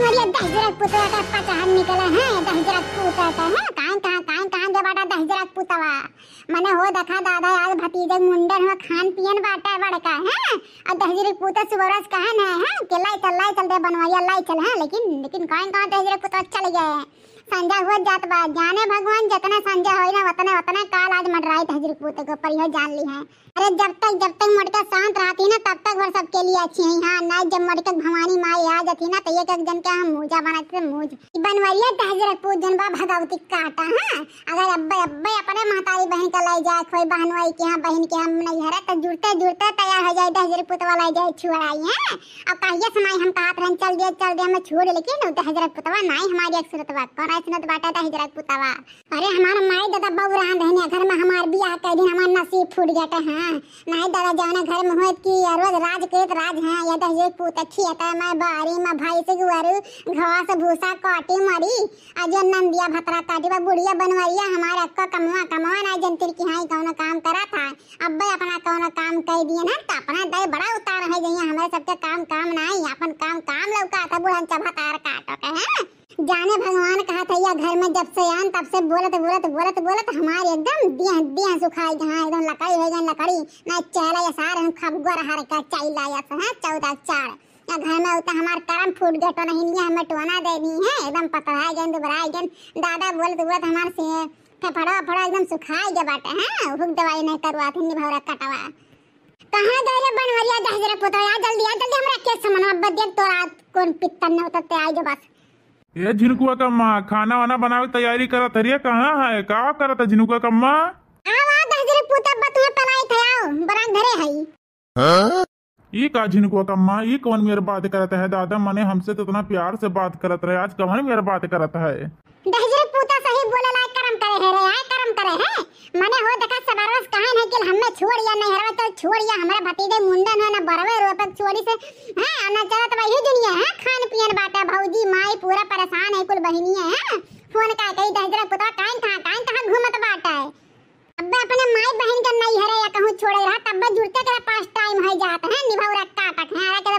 बनवालिया दहजरत पुतवा का पचान निकला है दहजरत पुतवा का है कान दे बाटा दहजरत पुतवा मने हो देखा दादा आज भतीजे मुंडन हो खान पियन बाटा बड़का है और दहजरत पुतवा सुबरस कहन है के लाई चल दे बनवालिया लाई चल है लेकिन कहां दहजरत पुतवा चल गए संजय हो जात बा जाने भगवान जितना संजय होई ना उतना काल आज मंडराई दहजरत पुतवा को पर यह जान ली है। अरे जब तक मटका शांत रहती ना तब तक और सबके लिए अच्छी है। हाँ ना जब मटका भवानी माई आ जाती ना तो एक जन के हम मूजा बनाते मूज बनवाइए दहजरत पूत जनबा भगवती काटा। हाँ अगर अब्बे अपने महतारी बहन का लाई जाए कोई बहन वाई के यहाँ बहन के हम नहीं हरे तो जुड़ते तैयार हो जाए दहजरत पुतवा लाई जाए छुड़ाई है। अब कहिए समय हम कहा रहे चल दे हमें छोड़ लेकिन दहजरत पुतवा नहीं हमारी अक्सरतवा कौन सुनत बाटा दहजरत पुतवा। अरे हमारा माई दादा बहु रहा रहने घर में हमार बियाह कर दिन हमार नसीब फूट जाता है। नहीं दादा जाने घर में होत की रोज राज करत राज है या दहजरत पुत अच्छी आता मैं बारी में भाई से गुआरू घास भूसा काटी मरी अजो नंदिया भतरा काटी बा बुढ़िया बनवाइया हमारे अक्का कमवा ना जनतिर की हाई कौन काम करा था अब अपना कौन काम कर दिए ना तो अपना दे बड़ा उतार है जइया हमारे सबके काम नहीं अपन काम लौका था बुढ़न चबा तार काटो के जाने भगवान कहा था या घर में जब से आन तब से बोलत हमारे एकदम दिया सुखाई जहां एकदम लकड़ी ना चला या सार हम खबगो रहा का चाइला या है 14 4 या घर में उता हमार करम फूट गए तो नहीं लिया हमें टोना दे दी है एकदम पतराई गन दुबराई गन दादा बोलत हमार से फड़ा एकदम सुखाई के बाटे हैं हुक दवाई नहीं करवा थे निभौरा कटवा कहां गए रे बनवरिया दहजरत पुतवा जल्दी हमरा के समनवा बदे तोरा कौन पित्तन न उतते आई जो बस ये झिनकुआ का माँ खाना वाना बनावे की तैयारी करत हरिया कहाँ है का करत है झिनकुआ का माँ आवा दहजरत पुतवा बतुए पलाई थे आओ बरा घरे हई हां ये का झिनकुआ का माँ ये कौन मेरे बात करत है दादा मने हमसे तो इतना प्यार से बात करत रहे आज कौन मेरे बात करत है दहजरत पुतवा सही बोले ला करम करे है मने हो देखा सबारस कहां है कि हमें छोड़ या नहीं हरवा तो छोड़ या हमारे भतीजे मुंडन है ना बरवे रोपक छोड़ी से हां ना चलत वही दुनिया है खान पियन बाटा भौजी माई पूरा परेशान है कुल बहनियां है फोन का कही दहजरत पुतवा कहां घूमत बाटा है अब अपने माई बहन का नहीं हरे या कहूं छोड़े रहा तब जुड़ते के पास टाइम हो जात है निभाव रखता तक है अरे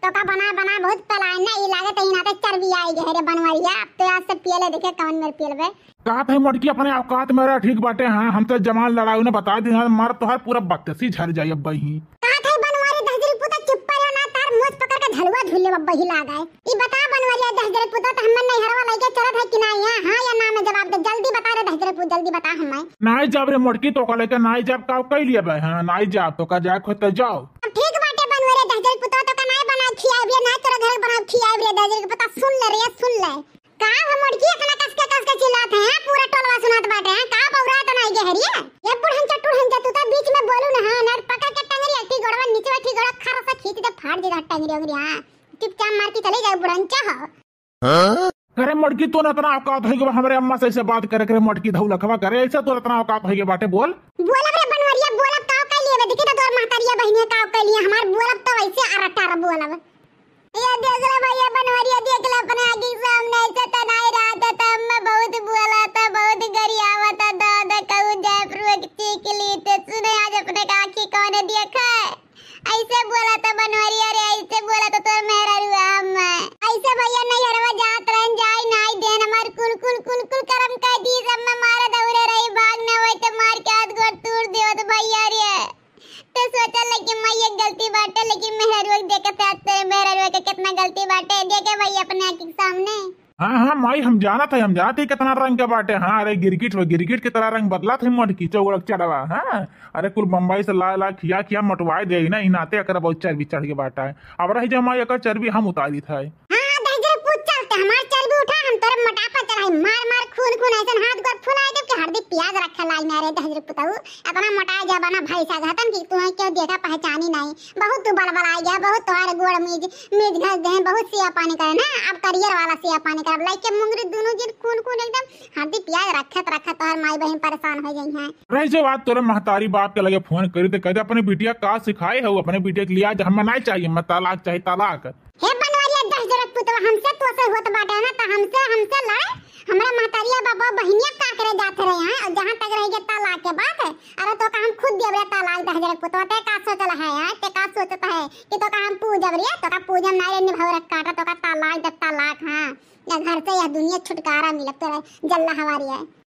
तो का बना बहुत पलायन ना ई लागत है ना तो चर्बी आई गए रे बनवरिया अब तो आज से पियले देखे कौन मेरे पियलबे कात है मटकी अपने औकात मेरा ठीक बाटे हां हम तो जमाल लड़ाऊ ने बता दी मार तो हर पूरा बकसी झड़ जाई अब ही कात है बनवारी दहजरत पुतवा चुप पर ना तार मुंह पकड़ के झलवा झुल्ले अब ही लागा ई बता बनवारी दहजरत पुतवा तो हम नहीं हरवा लेके चलत है कि नहीं है हां या ना में जवाब दे जल्दी बता रे दहजरत पुतवा जल्दी बता हमें नहीं जब रे मटकी तो का लेके नहीं जब का कह लिया बे हां नहीं जब तो का जाए खोते जाओ ठीक बाटे बनवारी दहजरत पुतवा तो का नहीं बना खियाब रे ना तोरा घर बना खियाब रे दहजरत पुतवा सुन ले का हम मटकी इतना कस के चिल्लात है पूरा टोलवा सुनात बाटे है का बौरा तो नहीं गहरिया ये बुढ़न चटू तो बीच में बोलू ना हां नट पकड़ के टंगरी अटी गोड़वा नीचे बैठी गोड़ा खरा से खींच दे फाड़ देगा टंगरी हां चुपचाप मार के चले जाए बुढ़न चाह हां करे मटकी तो इतना औकात है कि हमरे अम्मा से ऐसे बात करे मटकी धौ लखवा करे ऐसा तो इतना औकात है के बाटे बोल रे बनवरिया बोलब का के लिए देखी तो तोर महतारिया बहनिया का के लिए हमार बोलब तो वैसे अरटार बोलब ये देख ले भैया बनवरिया देख ले अपने आगे सामने से तो नहीं रहा था मैं बहुत बोला था बहुत गरियावा था दादा कहूं जयपुर के लिए तो सुने आज अपने आंखी कौन देखा ऐसे बोला था बनवरिया रे ऐसे बोला तो तोर मेहरा रुआ मैं ऐसे भैया नहीं हरवा जात रहन जाई नहीं देन हमार कुल करम का दी सब में मारा दौड़े रही भाग ना होय तो मार के हाथ गोड़ तोड़ दियो तो भैया रे तो सोचा लेकिन मैं ये गलती बाटे लेकिन मेहरा देखते आते मेहरा के कितना गलती बाटे देखे भाई अपने आंखी सामने हाँ माई हम जानते कितना रंग के बाटे हाँ अरे गिरगिट की तरह रंग बदला थे मटकी चौड़क चढ़वा हाँ अरे कुल बम्बई से ला खिया मटवाए दे ना इनाते अकर बहुत चर्बी चढ़ के बाटा है अब रही जमा एक चर्बी हम उतारी था हमार चर्बी उठा हम तोर मोटापा चढ़ाई मार खून ऐसन हाथ गोड़ फुलाए दे के हरदी प्याज रखा लाई मेरे दहजरत पुतवा अपना मोटा जबाना भाई सा घतन की तू क्यों देखा पहचानी नहीं बहुत तू बलबल आ गया बहुत तोहर गोड़ मीज घस दे बहुत सिया पानी करे ना अब करियर वाला सिया पानी कर लाइक के मुंगरी दोनों जिन खून एकदम हरदी प्याज रखत तोहर माई बहन परेशान हो गई हैं रही जो बात तोरे महतारी बाप के लगे फोन करी तो कहते अपने बिटिया का सिखाए हो अपने बिटिया के लिए आज हमें नहीं चाहिए मैं तलाक चाहिए तलाक हे बनवारिया दहजरत पुतवा हमसे तो से होत बाटे ना तो हमसे लड़े हमरा महतारिया बाबा बहनिया का करे जात रहे हैं और जहां तक रह गया तलाक के बात है अरे तो का हम खुद देबरे तलाक दहजरत पुतवा ते का सोचल है यार ते का सोचता है कि तो का हम पूजब रे तो का पूजम ना रे निभाव रख काटा तो का तलाक बाप, हाँ या घर से या दुनिया छुटकारा मिलत तो जल्ला हवारी है।